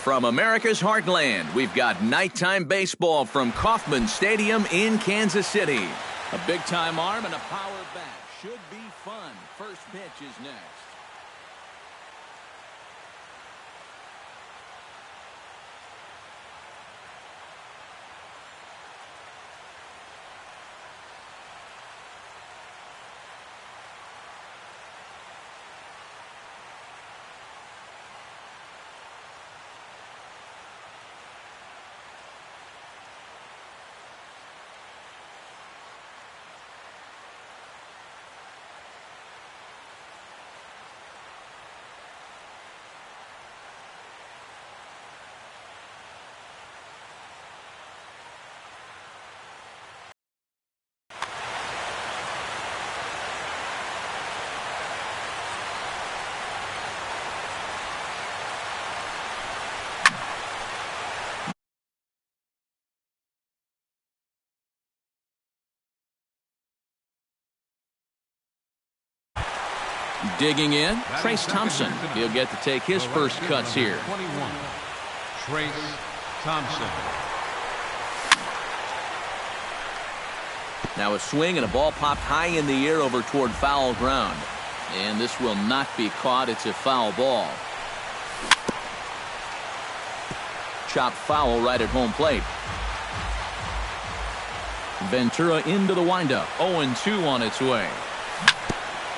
From America's heartland, we've got nighttime baseball from Kauffman Stadium in Kansas City. A big-time arm and a power bat. Should be fun. First pitch is next. Digging in, Trace Thompson. He'll get to take his first cuts here. 21, Trace Thompson. Now a swing and a ball popped high in the air over toward foul ground. And this will not be caught. It's a foul ball. Chopped foul right at home plate. Ventura into the windup. 0-2 on its way.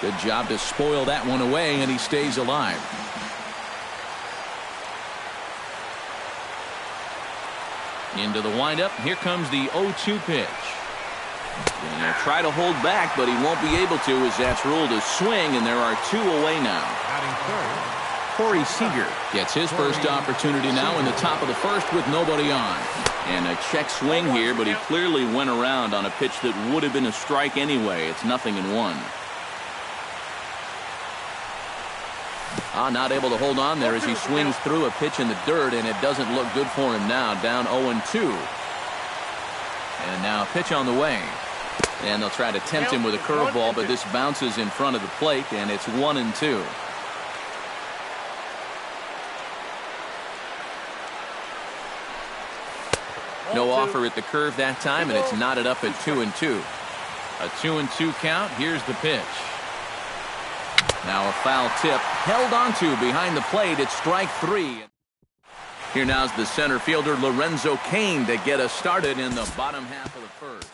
Good job to spoil that one away, and he stays alive. Into the windup. Here comes the 0-2 pitch. And he'll try to hold back, but he won't be able to, as that's ruled a swing, and there are two away now. Corey Seager gets his first opportunity now in the top of the first with nobody on. And a check swing here, but he clearly went around on a pitch that would have been a strike anyway. It's 0-1. Not able to hold on there as he swings through a pitch in the dirt, and it doesn't look good for him now. Down 0-2. And now a pitch on the way. And they'll try to tempt him with a curveball, but this bounces in front of the plate, and it's 1-2. No offer at the curve that time, and it's knotted up at 2-2. A 2-2 count. Here's the pitch. Now a foul tip held onto behind the plate. It's strike 3. Here now's the center fielder Lorenzo Cain to get us started in the bottom half of the first.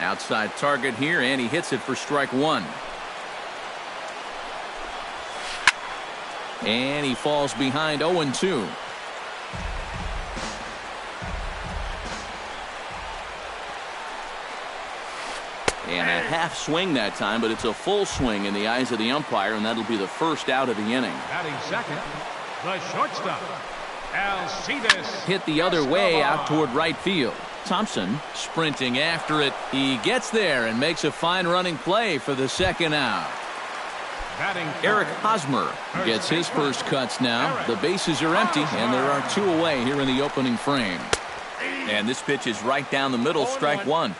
Outside target here, and he hits it for strike 1. And he falls behind 0-2. And a half swing that time, but it's a full swing in the eyes of the umpire, and that'll be the first out of the inning. Batting second, the shortstop, Alcides. Hit the other way out toward right field. Thompson sprinting after it. He gets there and makes a fine running play for the second out. Eric Hosmer gets his first cuts now. The bases are empty, and there are two away here in the opening frame. And this pitch is right down the middle, strike 1.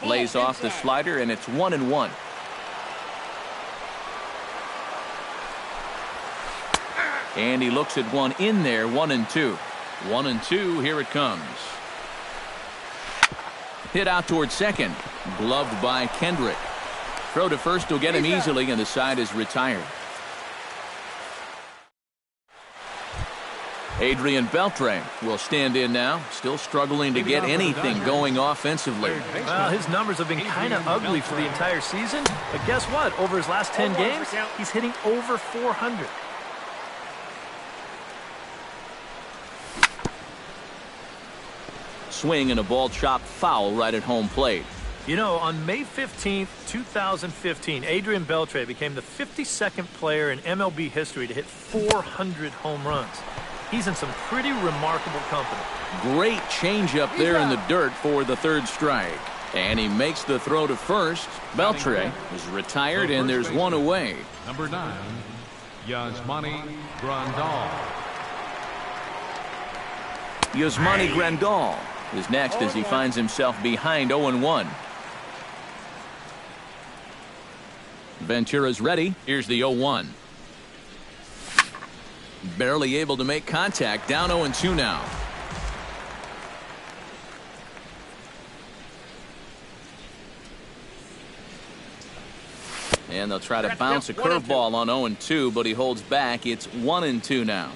Lays off the slider, and it's 1-1. And he looks at one in there, 1-2. 1-2, here it comes. Hit out towards second. Gloved by Kendrick. Throw to first will get him easily, and the side is retired. Adrian Beltre will stand in now. Still struggling to get anything going offensively. Well, his numbers have been kind of ugly for the entire season. But guess what? Over his last 10 games, he's hitting over 400. Swing and a ball chopped foul right at home plate. You know, on May 15th, 2015, Adrian Beltre became the 52nd player in MLB history to hit 400 home runs. He's in some pretty remarkable company. Great changeup there in the dirt for the third strike. And he makes the throw to first. Beltre is retired, and there's one away. Number 9, Yasmani Grandal. Yasmani Grandal is next as he finds himself behind 0-1. Ventura's ready. Here's the 0-1. Barely able to make contact. Down 0-2 now. And they'll try to bounce a curveball on 0-2, but he holds back. It's 1-2 now.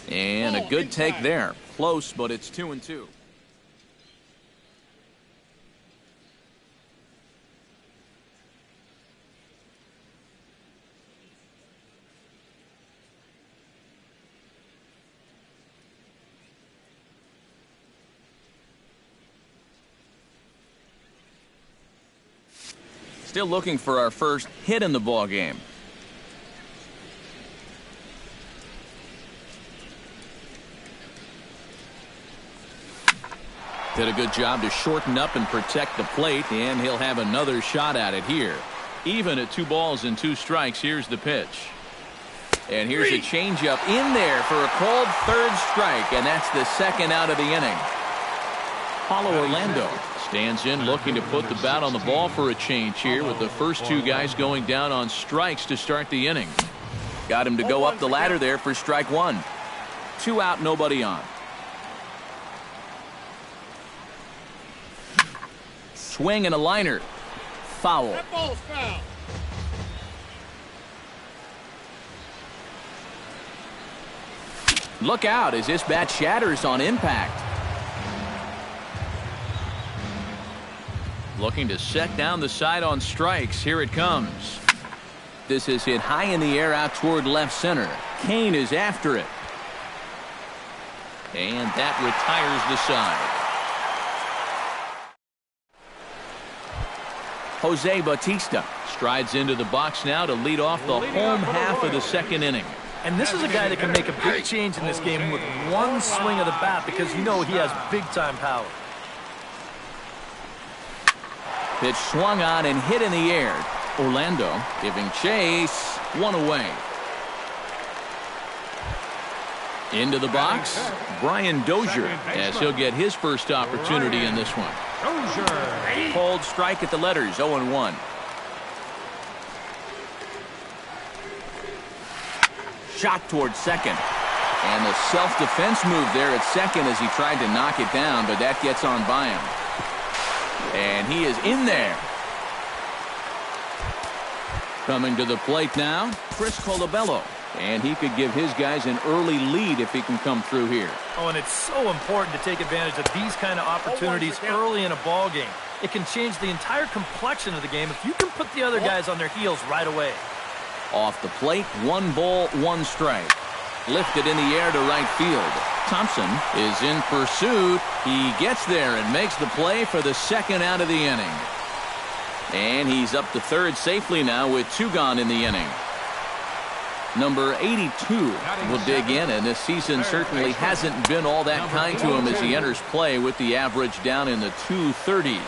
And a good take there. Close, but it's 2-2. Still looking for our first hit in the ball game. Did a good job to shorten up and protect the plate, and he'll have another shot at it here. Even at 2 balls and 2 strikes, here's the pitch. And here's a changeup in there for a called third strike, and that's the second out of the inning. Paulo Orlando stands in looking to put the bat on the ball for a change here with the first 2 guys going down on strikes to start the inning. Got him to go up the ladder there for strike 1. 2 out, nobody on. Swing and a liner. Foul. That ball's foul. Look out as this bat shatters on impact. Looking to set down the side on strikes. Here it comes. This is hit high in the air out toward left center. Kane is after it. And that retires the side. Jose Bautista strides into the box now to lead off the home half of the second inning. And this is a guy that can make a big change in this game with one swing of the bat because you know he has big-time power. Pitch swung on and hit in the air. Orlando giving chase. 1 away. Into the box, Brian Dozier, as he'll get his first opportunity in this one. Cold strike at the letters, 0-1. Shot towards second. And the self-defense move there at second as he tried to knock it down, but that gets on by him. And he is in there. Coming to the plate now, Chris Colabello. And he could give his guys an early lead if he can come through here. Oh, and it's so important to take advantage of these kind of opportunities early in a ball game. It can change the entire complexion of the game if you can put the other guys on their heels right away. Off the plate, 1 ball, 1 strike. Lifted in the air to right field. Thompson is in pursuit. He gets there and makes the play for the second out of the inning. And he's up to third safely now with 2 gone in the inning. Number 82 will dig in, and this season certainly hasn't been all that kind to him as he enters play with the average down in the 230s.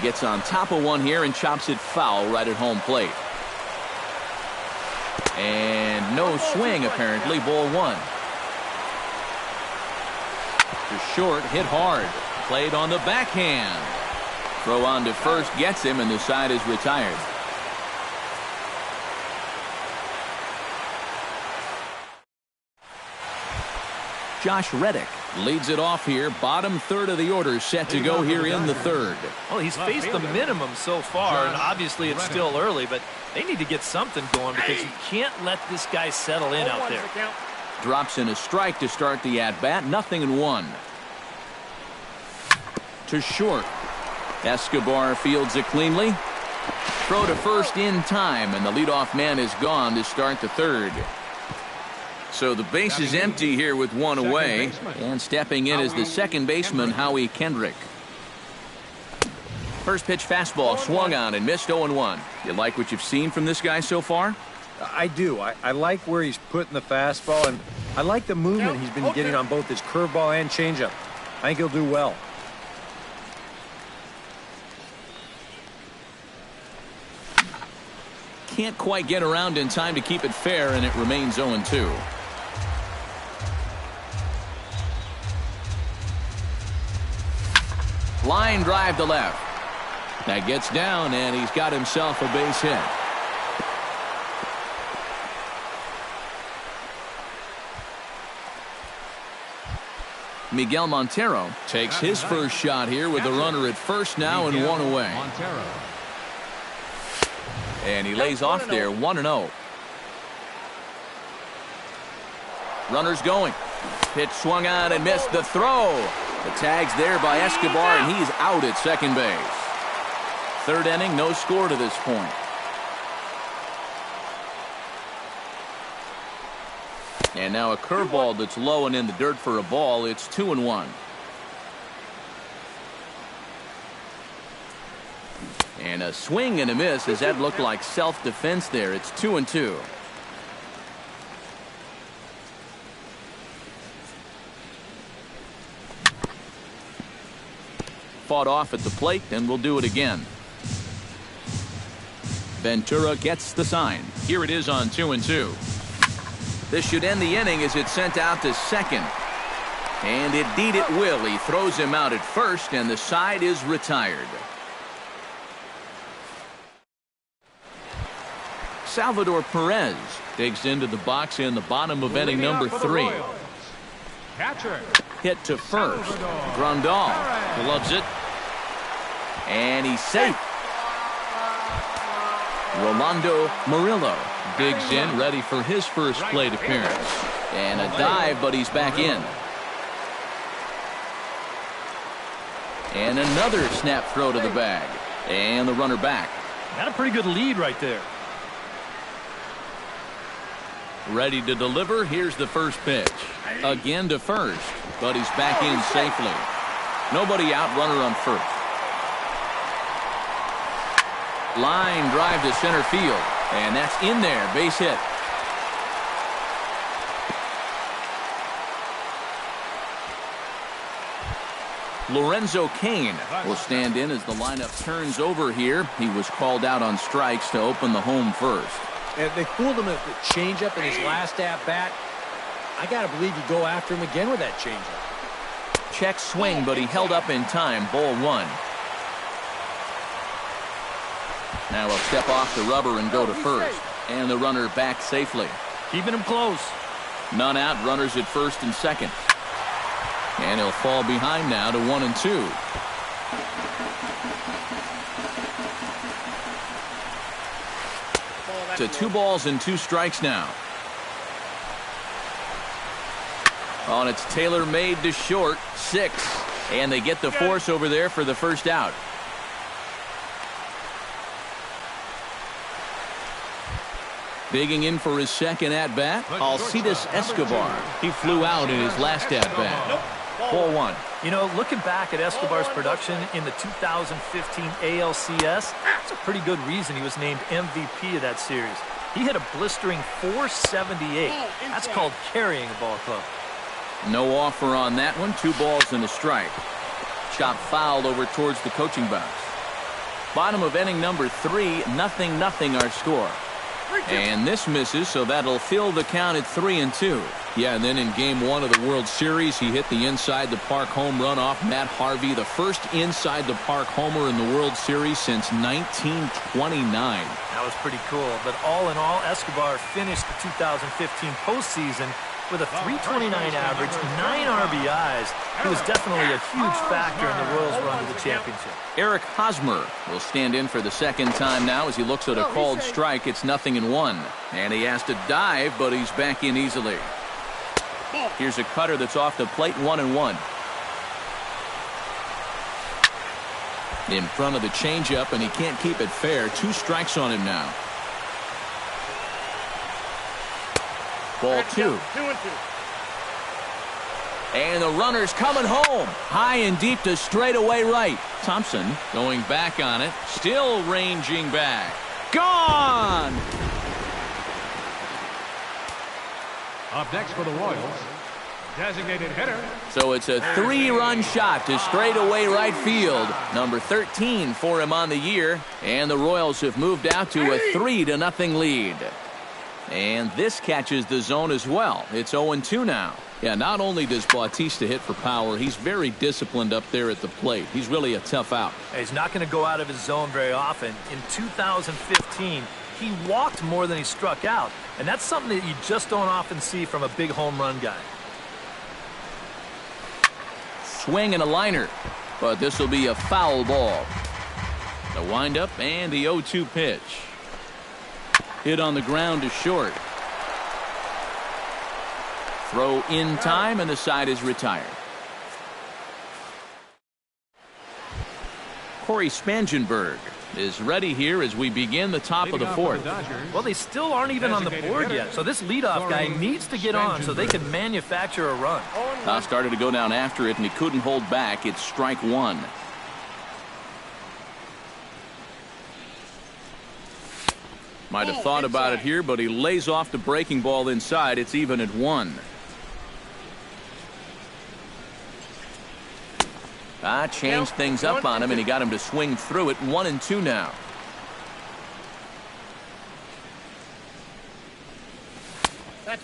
Gets on top of one here and chops it foul right at home plate. And no swing apparently, ball 1. To short, hit hard. Played on the backhand. Throw on to first gets him, and the side is retired. Josh Reddick leads it off here. Bottom third of the order set to go here in the third. Well, he's faced the minimum so far, and obviously it's still early, but they need to get something going because you can't let this guy settle in out there. Drops in a strike to start the at-bat. 0-1. To short. Escobar fields it cleanly. Throw to first in time, and the leadoff man is gone to start the third. So the base is empty here with 1 away, and stepping in is the second baseman, Howie Kendrick. First pitch fastball swung on and missed. 0-1. You like what you've seen from this guy so far? I do. I like where he's putting the fastball, and I like the movement he's been getting on both his curveball and changeup. I think he'll do well. Can't quite get around in time to keep it fair, and it remains 0-2. Line drive to left. That gets down, and he's got himself a base hit. Miguel Montero takes his first shot here with the runner at first now and one away. And he lays off there 1-0. Runners going. Pitch swung on and missed the throw. The tag's there by Escobar, and he's out at second base. Third inning, no score to this point. And now a curveball that's low and in the dirt for a ball. It's 2-1. And a swing and a miss as that looked like self-defense there. It's 2-2. Fought off at the plate, and we'll do it again. Ventura gets the sign. Here it is on 2-2. This should end the inning as it's sent out to second. And indeed it will. He throws him out at first, and the side is retired. Salvador Perez digs into the box in the bottom of inning number 3. Catcher. Hit to first. Grandal gloves it. And he's safe. Rolando Murillo digs in, ready for his first plate appearance. And a dive, but he's back in. And another snap throw to the bag. And the runner back. Got a pretty good lead right there. Ready to deliver. Here's the first pitch. Again to first, but he's back in safely. Nobody out, runner on first. Line drive to center field, and that's in there. Base hit. Lorenzo Cain will stand in as the lineup turns over here. He was called out on strikes to open the home first. And they fooled him with the changeup in his last at-bat. I got to believe you go after him again with that changeup. Check swing, but he held up in time. Ball 1. Now he'll step off the rubber and go to first. And the runner back safely. Keeping him close. None out. Runners at first and second. And he'll fall behind now to 1-2. To 2 balls and 2 strikes now. Oh, and it's tailor-made to short. 6. And they get the force over there for the first out. Digging in for his second at-bat, Alcides Escobar. He flew out in his last at-bat. Ball 1. You know, looking back at Escobar's production in the 2015 ALCS, it's a pretty good reason he was named MVP of that series. He hit a blistering .478. That's called carrying a ball club. No offer on that one. 2 balls and a strike. Chop fouled over towards the coaching box. Bottom of inning number 3, 0-0 our score. And this misses, so that'll fill the count at 3-2. Yeah, and then in Game 1 of the World Series, he hit the inside-the-park home run off Matt Harvey, the first inside-the-park homer in the World Series since 1929. That was pretty cool. But all in all, Escobar finished the 2015 postseason with a .329 average, 9 RBIs. He was definitely a huge factor in the Royals' run to the championship. Eric Hosmer will stand in for the second time now as he looks at a called strike. It's 0-1. And he has to dive, but he's back in easily. Here's a cutter that's off the plate, 1-1. In front of the changeup, and he can't keep it fair. 2 strikes on him now. Ball 2. And the runner's coming home. High and deep to straightaway right. Thompson going back on it. Still ranging back. Gone! Up next for the Royals, designated hitter. So it's a 3-run shot to straightaway right field. Number 13 for him on the year. And the Royals have moved out to a 3-0 lead. And this catches the zone as well. It's 0-2 now. Yeah, not only does Bautista hit for power, he's very disciplined up there at the plate. He's really a tough out. He's not going to go out of his zone very often. In 2015, he walked more than he struck out. And that's something that you just don't often see from a big home run guy. Swing and a liner, but this will be a foul ball. The windup and the 0-2 pitch. Hit on the ground to short. Throw in time, and the side is retired. Corey Spangenberg is ready here as we begin the top of the fourth. Well, they still aren't even on the board yet, so this leadoff guy needs to get on so they can manufacture a run. Started to go down after it, and he couldn't hold back. It's strike one. Might have thought about it here, but he lays off the breaking ball inside. It's even at 1. Changed things up on him, and he got him to swing through it. 1-2 now.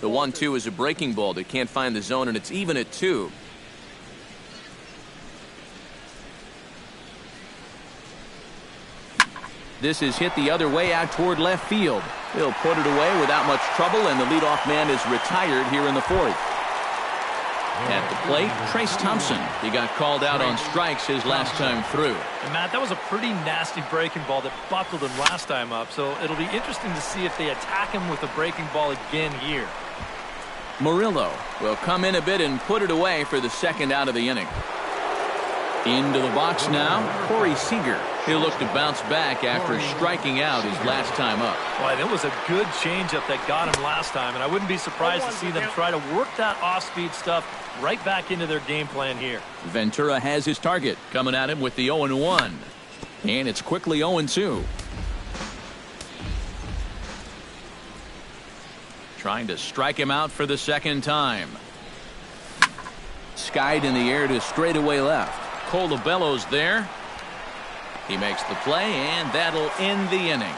The 1-2 is a breaking ball that can't find the zone, and it's even at 2. This is hit the other way out toward left field. He'll put it away without much trouble, and the leadoff man is retired here in the fourth. At the plate, Trace Thompson. He got called out on strikes his last time through. And Matt, that was a pretty nasty breaking ball that buckled him last time up, so it'll be interesting to see if they attack him with a breaking ball again here. Murillo will come in a bit and put it away for the second out of the inning. Into the box now, Corey Seager. He'll look to bounce back after striking out his last time up. Boy, that was a good changeup that got him last time, and I wouldn't be surprised to see them try to work that off-speed stuff right back into their game plan here. Ventura has his target, coming at him with the 0-1. And it's quickly 0-2. Trying to strike him out for the second time. Skied in the air to straightaway left. Colabello's there. He makes the play, and that'll end the inning.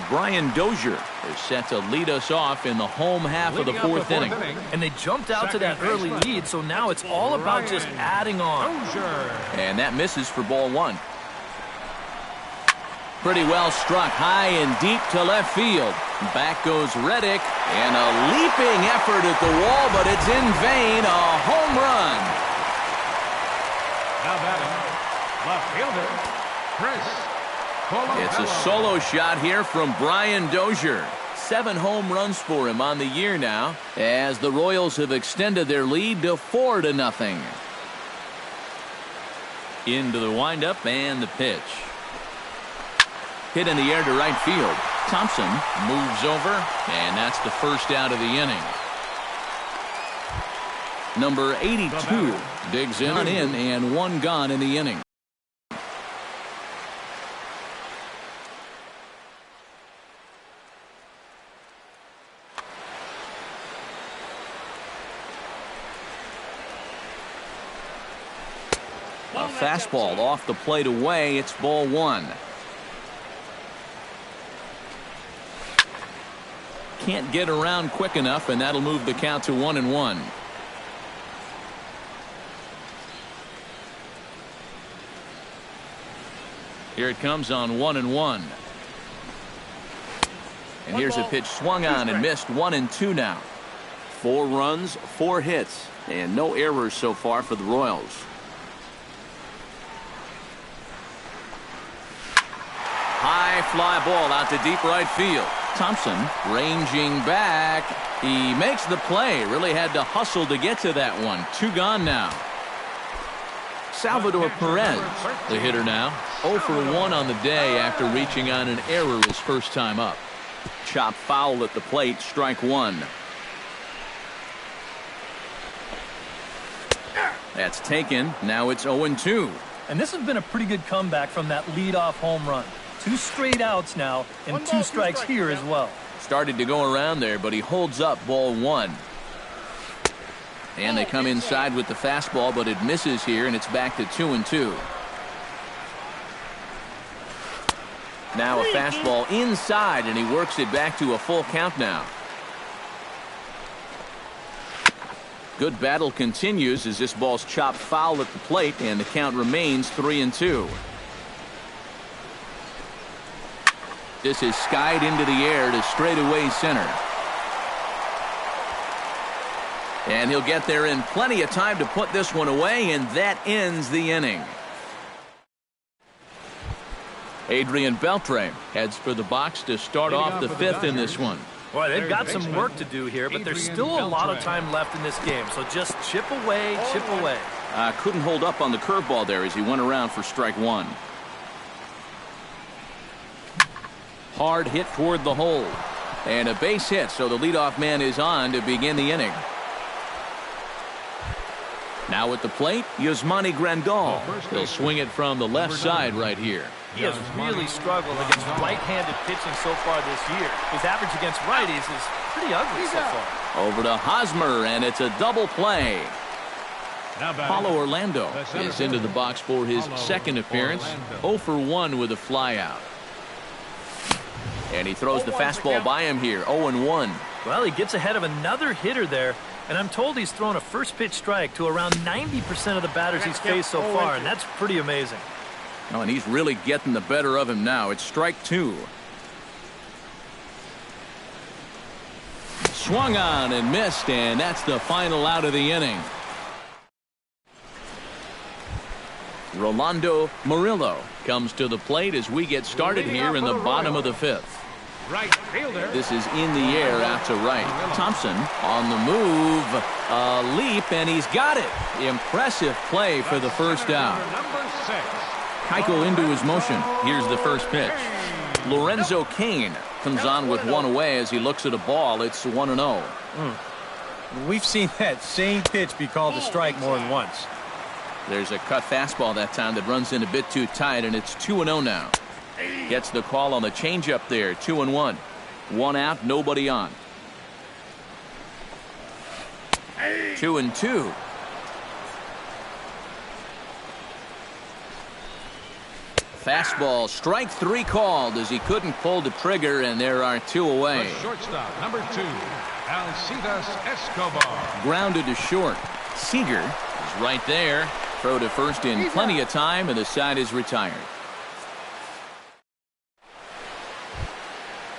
Brian Dozier is set to lead us off in the home half of the fourth inning. And they jumped out to that early lead, so now it's all about just adding on. And that misses for ball 1. Pretty well struck high and deep to left field. Back goes Reddick, and a leaping effort at the wall, but it's in vain. A home run. Now batting, left fielder, Chris. It's a solo shot here from Brian Dozier. 7 home runs for him on the year now, as the Royals have extended their lead to 4-0. Into the windup and the pitch. Hit in the air to right field. Thompson moves over, and that's the first out of the inning. Number 82 digs in and 1 gone in the inning. A fastball off the plate away. It's ball 1. Can't get around quick enough, and that'll move the count to 1-1. Here it comes on 1-1. And here's a pitch swung on and missed. 1-2 now. 4 runs, 4 hits, and no errors so far for the Royals. High fly ball out to deep right field. Thompson ranging back. He makes the play. Really had to hustle to get to that one. 2 gone now. Salvador Perez, the hitter now. 0 for 1 on the day after reaching on an error his first time up. Chop foul at the plate. Strike 1. That's taken. Now it's 0-2. And this has been a pretty good comeback from that leadoff home run. 2 straight outs now, and 2 strikes here as well. Started to go around there, but he holds up ball one. And they come inside with the fastball, but it misses here, and it's back to 2-2. Now a fastball inside, and he works it back to a full count now. Good battle continues as this ball's chopped foul at the plate, and the count remains 3-2. This is skied into the air to straightaway center. And he'll get there in plenty of time to put this one away, and that ends the inning. Adrian Beltre heads for the box to start off the fifth in this one. Boy, they've got some work to do here, but there's still a lot of time left in this game. So just chip away, chip away. Couldn't hold up on the curveball there as he went around for strike one. Hard hit toward the hole. And a base hit, so the leadoff man is on to begin the inning. Now at the plate, Yasmani Grandal. He'll swing it from the left side right here. He has really struggled against right-handed pitching so far this year. His average against righties is pretty ugly so far. Over to Hosmer, and it's a double play. Paulo Orlando is into the box for his second appearance. 0 for 1 with a flyout. And he throws the fastball by him here, 0-1. Well, he gets ahead of another hitter there, and I'm told he's thrown a first pitch strike to around 90% of the batters he's faced so far, and that's pretty amazing. Oh, and he's really getting the better of him now. It's strike two. Swung on and missed, and that's the final out of the inning. Rolando Murillo comes to the plate as we get started here in the bottom of the fifth. Right fielder. This is in the air out to right. Thompson on the move. A leap, and he's got it. Impressive play for the first out. Number 6. Keuchel into his motion. Here's the first pitch. Lorenzo Cain comes on with one away as he looks at a ball. It's 1-0. We've seen that same pitch be called a strike more than once. There's a cut fastball that time that runs in a bit too tight, and it's 2-0 now. Gets the call on the changeup there. 2-1. One out, nobody on. 2-2. Fastball, strike three called as he couldn't pull the trigger, and there are two away. The shortstop, number 2, Alcides Escobar. Grounded to short. Seager is right there. Throw to first in plenty of time, and the side is retired.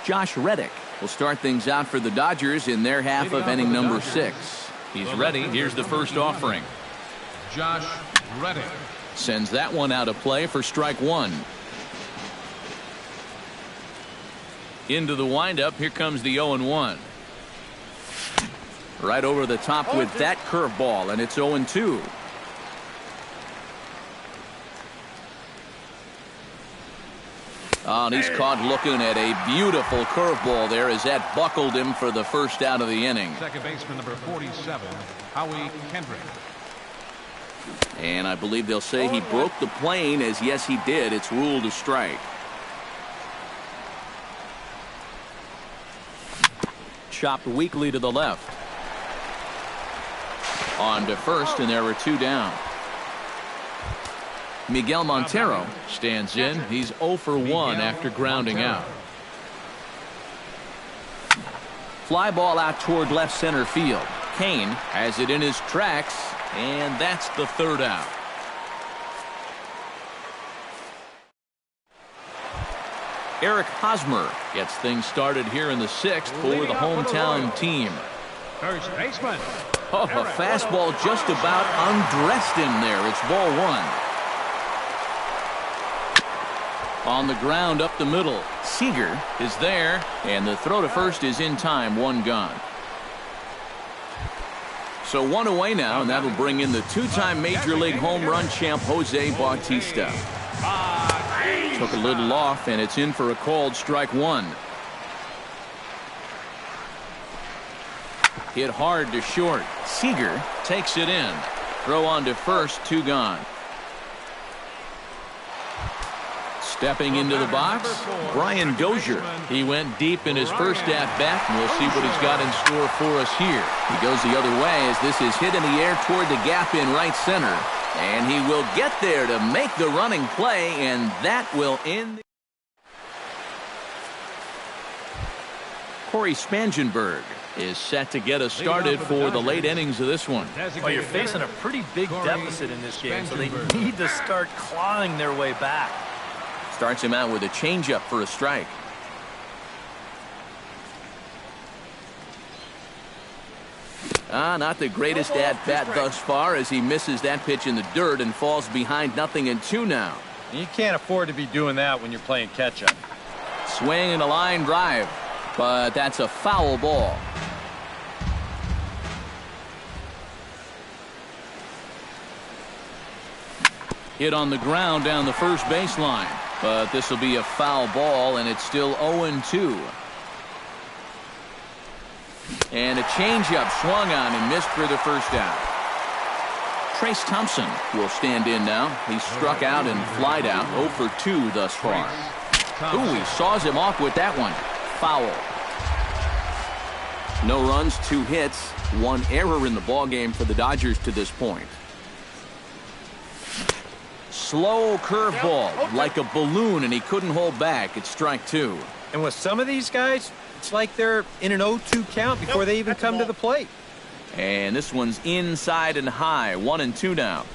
Josh Reddick will start things out for the Dodgers in their half of inning number 6. He's ready. Here's the first offering. Josh Reddick. Sends that one out of play for strike one. Into the windup. Here comes the 0-1. Right over the top with that curveball, and it's 0-2. Oh, and he's caught looking at a beautiful curveball there as that buckled him for the first out of the inning. Second baseman number 47, Howie Kendrick. And I believe they'll say he broke the plane, as yes he did. It's ruled a strike. Chopped weakly to the left. On to first, and there are two down. Miguel Montero stands in. He's 0 for 1 after grounding out. Fly ball out toward left center field. Kane has it in his tracks, and that's the third out. Eric Hosmer gets things started here in the 6th for the hometown team. First baseman. Oh, a fastball just about undressed him there. It's ball one. On the ground up the middle. Seager is there, and the throw to first is in time. One gone. So one away now, and that'll bring in the two-time Major League home run champ Jose Bautista. Took a little off, and it's in for a called strike one. Hit hard to short. Seager takes it in. Throw on to first, two gone. Stepping into the box, Brian Dozier. He went deep in his first at-bat, and we'll see what he's got in store for us here. He goes the other way as this is hit in the air toward the gap in right center. And he will get there to make the running play, and that will end. Corey Spangenberg is set to get us started for the late innings of this one. Well, you're facing a pretty big deficit in this game, so they need to start clawing their way back. Starts him out with a changeup for a strike. Not the greatest at-bat thus far as he misses that pitch in the dirt and falls behind 0-2 now. You can't afford to be doing that when you're playing catch-up. Swing and a line drive, but that's a foul ball. Hit on the ground down the first baseline, but this will be a foul ball, and it's still 0-2. And a changeup swung on and missed for the first out. Trace Thompson will stand in now. He's struck out and flied out, 0 for 2 thus far. Ooh, he saws him off with that one. Foul. No runs, 2 hits, 1 error in the ballgame for the Dodgers to this point. Slow curveball, like a balloon, and he couldn't hold back. It's strike 2. And with some of these guys, it's like they're in an 0-2 count before they even come to the plate. And this one's inside and high, 1-2 now.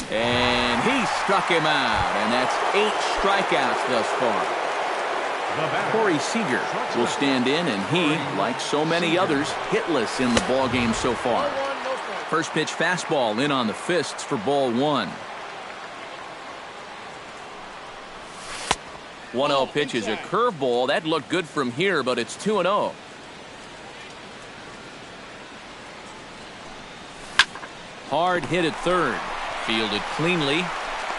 And he struck him out, and that's 8 strikeouts thus far. Corey Seager will stand in, and he, like so many others, hitless in the ballgame so far. First pitch fastball in on the fists for ball 1. 1-0 pitch is a curveball. That looked good from here, but it's 2-0. Hard hit at third. Fielded cleanly.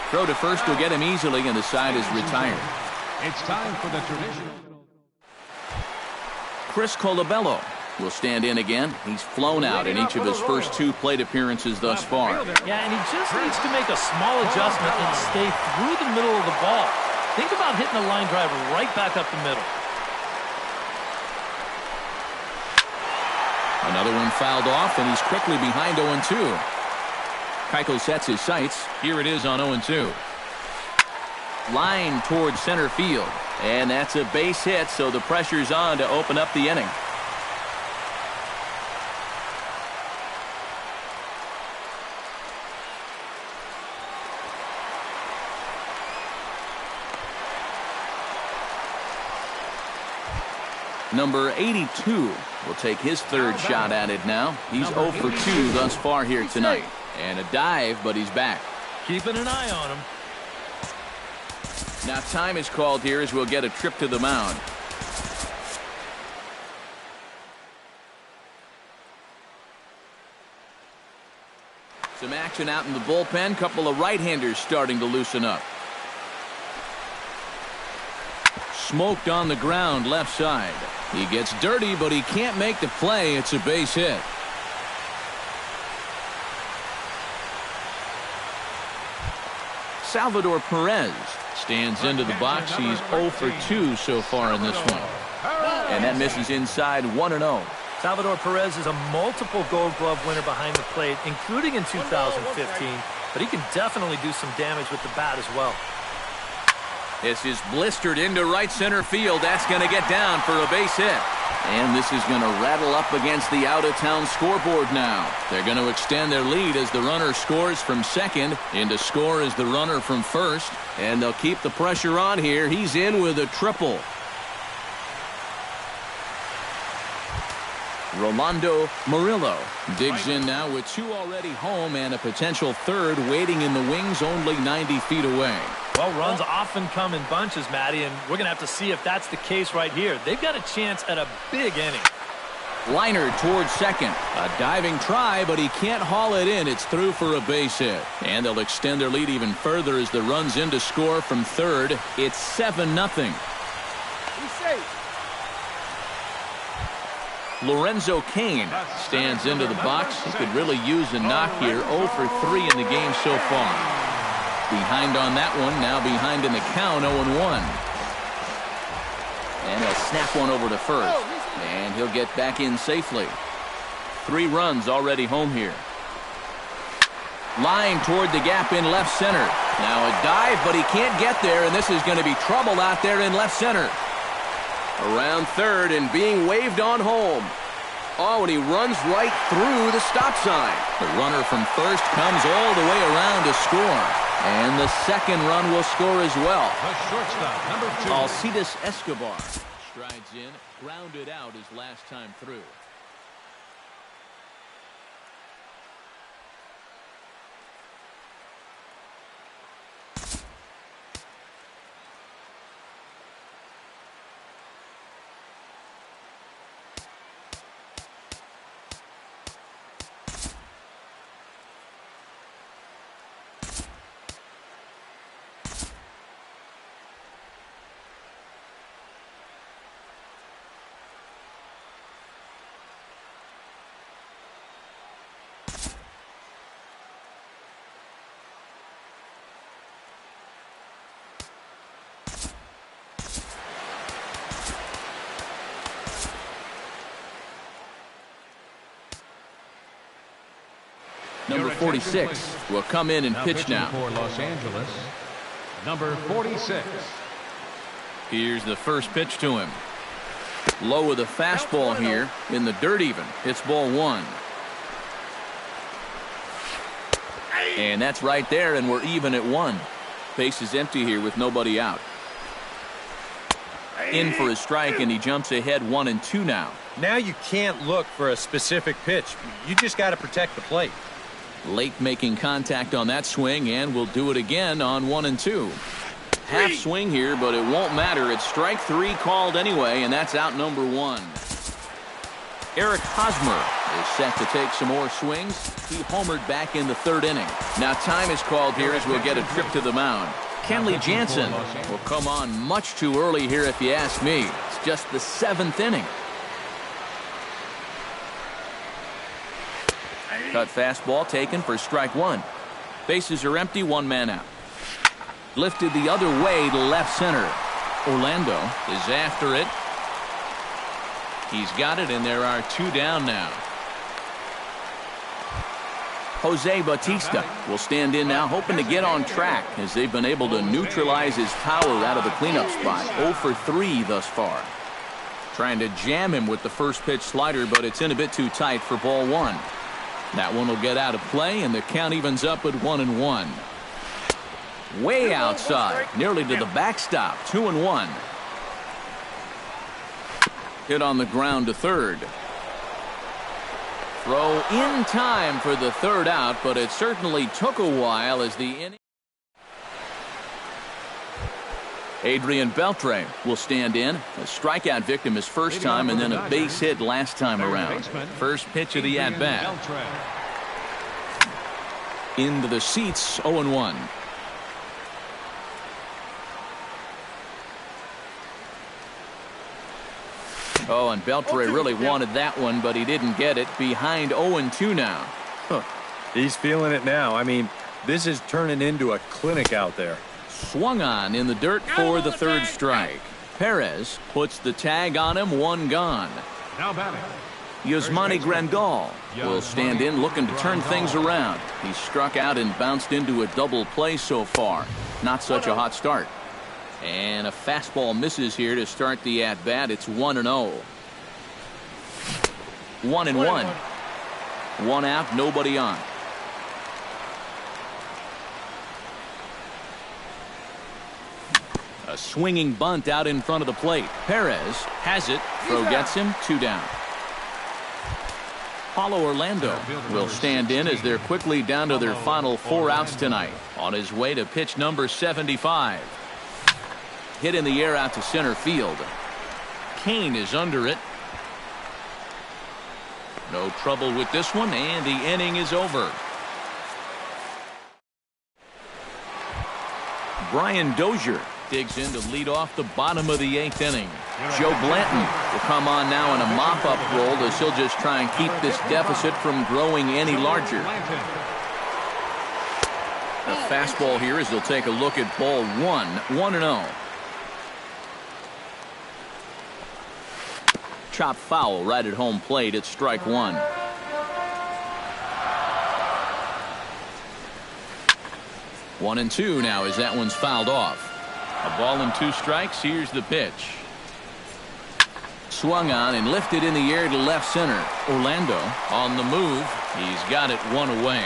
Throw to first will get him easily, and the side is retired. It's time for the traditional. Chris Colabello will stand in again. He's flown out in each of his first 2 plate appearances thus far. Yeah, and he just needs to make a small adjustment and stay through the middle of the ball. Think about hitting a line drive right back up the middle. Another one fouled off, and he's quickly behind 0-2. Keuchel sets his sights. Here it is on 0-2. Line towards center field. And that's a base hit, so the pressure's on to open up the inning. Number 82 will take his third shot at it now. He's 0 for 2 thus far here tonight. And a dive, but he's back. Keeping an eye on him. Now time is called here as we'll get a trip to the mound. Some action out in the bullpen. Couple of right-handers starting to loosen up. Smoked on the ground left side. He gets dirty, but he can't make the play. It's a base hit. Salvador Perez stands into the box. He's 0 for 2 so far in this one. And that misses inside 1-0. Salvador Perez is a multiple Gold Glove winner behind the plate, including in 2015. But he can definitely do some damage with the bat as well. This is blistered into right center field. That's going to get down for a base hit. And this is going to rattle up against the out-of-town scoreboard now. They're going to extend their lead as the runner scores from second. In to score is the runner from first. And they'll keep the pressure on here. He's in with a triple. Rolando Murillo digs in now with 2 already home and a potential third waiting in the wings only 90 feet away. Well, runs often come in bunches, Matty, and we're going to have to see if that's the case right here. They've got a chance at a big inning. Liner towards second. A diving try, but he can't haul it in. It's through for a base hit. And they'll extend their lead even further as the run's in to score from third. It's 7-0. Lorenzo Cain stands into the box. He could really use a knock here. 0 for 3 in the game so far. Behind on that one, now behind in the count, 0-1. And he'll snap one over to first. And he'll get back in safely. 3 runs already home here. Line toward the gap in left center. Now a dive, but he can't get there, and this is going to be trouble out there in left center. Around third and being waved on home. Oh, and he runs right through the stop sign. The runner from first comes all the way around to score. And the second run will score as well. The shortstop, number 2. Alcides Escobar strides in, grounded out his last time through. Number 46 will come in and pitch now. For Los Angeles, number 46. Here's the first pitch to him. Low with a fastball here in the dirt even. It's ball 1. And that's right there, and we're even at 1. Base is empty here with nobody out. In for a strike, and he jumps ahead 1-2 now. Now you can't look for a specific pitch. You just got to protect the plate. Late making contact on that swing, and we'll do it again on 1-2. Half swing here, but it won't matter. It's strike 3 called anyway, and that's out number 1. Eric Hosmer is set to take some more swings. He homered back in the 3rd inning. Now time is called here as we'll get a trip to the mound. Kenley Jansen will come on much too early here if you ask me. It's just the 7th inning. Cut fastball taken for strike 1. Bases are empty, 1 man out. Lifted the other way to left center. Orlando is after it. He's got it, and there are 2 down now. Jose Bautista will stand in now, hoping to get on track as they've been able to neutralize his power out of the cleanup spot. 0 for 3 thus far. Trying to jam him with the first pitch slider, but it's in a bit too tight for ball 1. That one will get out of play, and the count evens up at 1-1. Way outside, nearly to the backstop, 2-1. Hit on the ground to third. Throw in time for the 3rd out, but it certainly took a while as the inning. Adrian Beltre will stand in. A strikeout victim his first time, and then a base hit last time around. First pitch of the at-bat. Into the seats, 0-1. Oh, and Beltre really wanted that one, but he didn't get it. Behind 0-2 now. Huh. He's feeling it now. I mean, this is turning into a clinic out there. Swung on in the dirt for the 3rd strike. Perez puts the tag on him, 1 gone. Now batting. Yasmani Grandal will stand in looking to turn things around. He struck out and bounced into a double play so far. Not such a hot start. And a fastball misses here to start the at-bat. It's 1-0. 1-1. 1 out, nobody on. A swinging bunt out in front of the plate. Perez has it. Throw gets him. 2 down. Paulo Orlando will stand in as they're quickly down to their final 4 outs tonight. On his way to pitch number 75. Hit in the air out to center field. Kane is under it. No trouble with this one, and the inning is over. Brian Dozier digs in to lead off the bottom of the 8th inning. Joe Blanton will come on now in a mop-up role as he'll just try and keep this deficit from growing any larger. The fastball here as they'll take a look at ball 1-0. Chop foul right at home plate. It's strike one. 1-2 now as that one's fouled off. A ball and 2 strikes. Here's the pitch. Swung on and lifted in the air to left center. Orlando on the move. He's got it one away.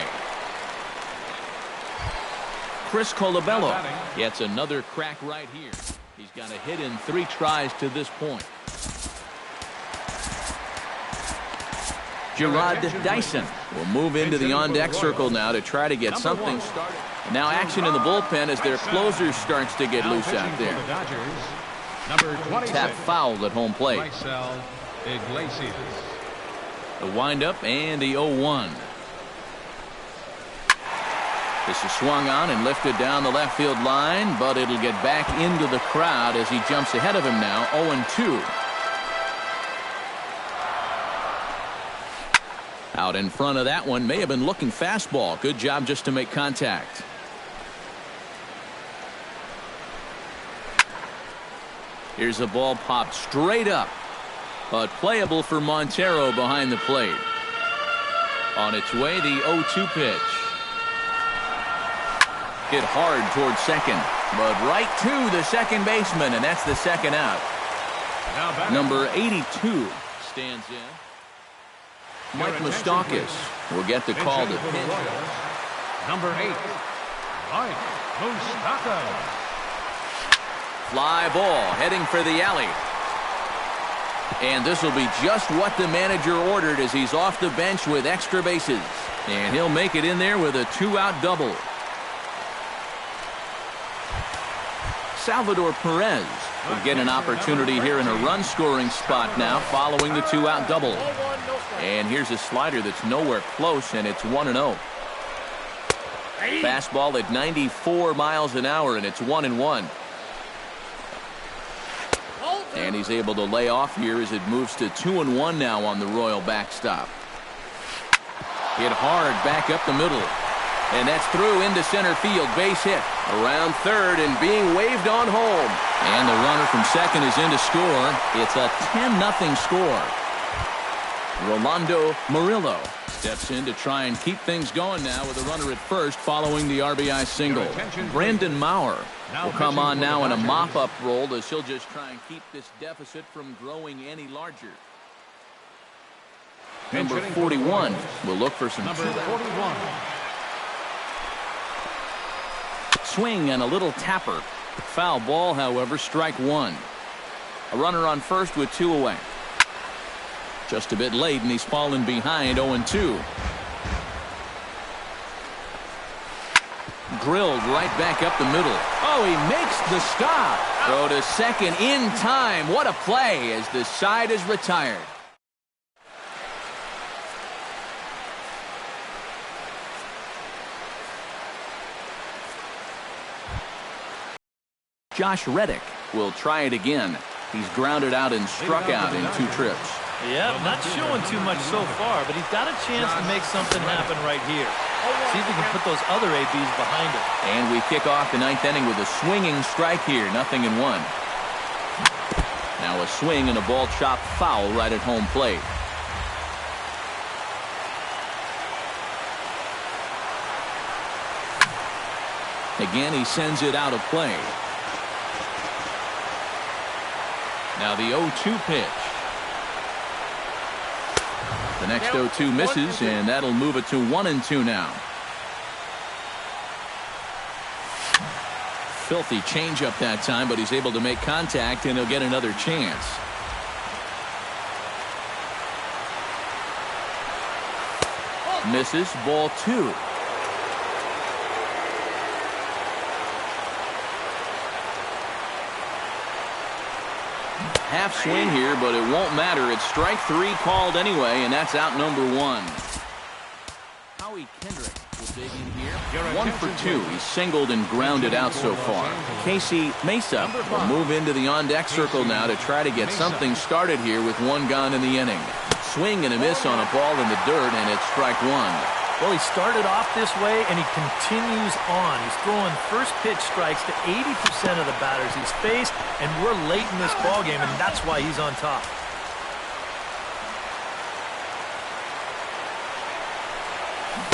Chris Colabello gets another crack right here. He's got a hit in 3 tries to this point. Gerard Dyson will move into the on-deck circle now to try to get something started. Now action in the bullpen as their closer starts to get loose out there. Tap fouled at home plate. The windup and the 0-1. This is swung on and lifted down the left field line, but it'll get back into the crowd as he jumps ahead of him now. 0-2. Out in front of that one, may have been looking fastball. Good job just to make contact. Here's a ball popped straight up, but playable for Montero behind the plate. On its way, the 0-2 pitch. Hit hard towards second, but right to the second baseman, and that's the second out. Number 82 stands in. Mike Moustakas will get the call to pitch. Number 8, Mike Moustakas. Fly ball heading for the alley. And this will be just what the manager ordered as he's off the bench with extra bases. And he'll make it in there with a 2-out double. Salvador Perez will get an opportunity here in a run-scoring spot now following the 2-out double. And here's a slider that's nowhere close, and it's 1-0. Fastball at 94 miles an hour, and it's 1-1. And he's able to lay off here as it moves to 2-1 now on the Royal backstop. Hit hard back up the middle. And that's through into center field. Base hit around third and being waved on home. And the runner from second is in to score. It's a 10-0 score. Rolando Murillo steps in to try and keep things going now with a runner at first following the RBI single. Brandon Maurer will come on now in a mop-up role as he'll just try and keep this deficit from growing any larger. Number 41 will look for some. Number 41. Swing and a little tapper. Foul ball, however, strike one. A runner on first with 2 away. Just a bit late, and he's fallen behind 0-2. Drilled right back up the middle. Oh, he makes the stop. Throw to second in time. What a play as the side is retired. Josh Reddick will try it again. He's grounded out and struck out in 2 trips. Yeah, not showing too much so far, but he's got a chance to make something happen right here. See if he can put those other ABs behind him. And we kick off the 9th inning with a swinging strike here, 0-1. Now a swing and a ball chopped foul right at home plate. Again, he sends it out of play. Now the 0-2 pitch. The next 0-2 misses, and that'll move it to 1-2 now. Filthy changeup that time, but he's able to make contact, and he'll get another chance. Misses, ball 2. Half swing here, but it won't matter. It's strike 3 called anyway, and that's out number 1. Howie Kendrick will dig in here. 1 for 2. He's singled and grounded out so far. Casey Mesa will move into the on-deck circle now to try to get something started here with 1 gone in the inning. Swing and a miss on a ball in the dirt, and it's strike 1. Well, he started off this way, and he continues on. He's throwing first pitch strikes to 80% of the batters he's faced, and we're late in this ballgame, and that's why he's on top.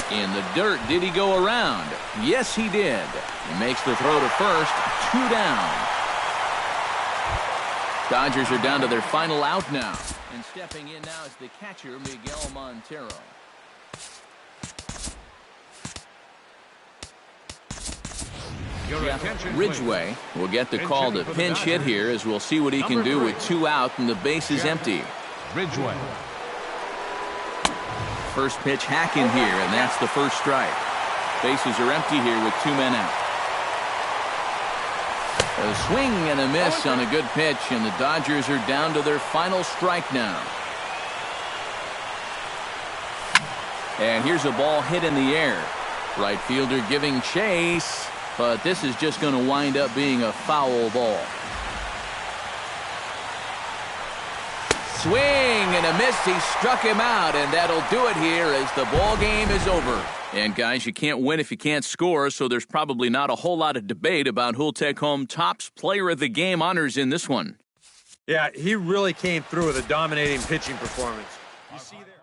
In the dirt, did he go around? Yes, he did. He makes the throw to first, 2 down. Dodgers are down to their final out now. And stepping in now is the catcher, Miguel Montero. Ridgway will get the call to pinch hit here, as we'll see what he can do with 2 out and the base is empty. Ridgway. First pitch hack in here, and that's the first strike. Bases are empty here with 2 men out. A swing and a miss on a good pitch, and the Dodgers are down to their final strike now. And here's a ball hit in the air. Right fielder giving chase, but this is just going to wind up being a foul ball. Swing and a miss. He struck him out, and that'll do it here as the ball game is over. And guys, you can't win if you can't score, so there's probably not a whole lot of debate about who'll take home Topps Player of the Game honors in this one. Yeah, he really came through with a dominating pitching performance. You see there.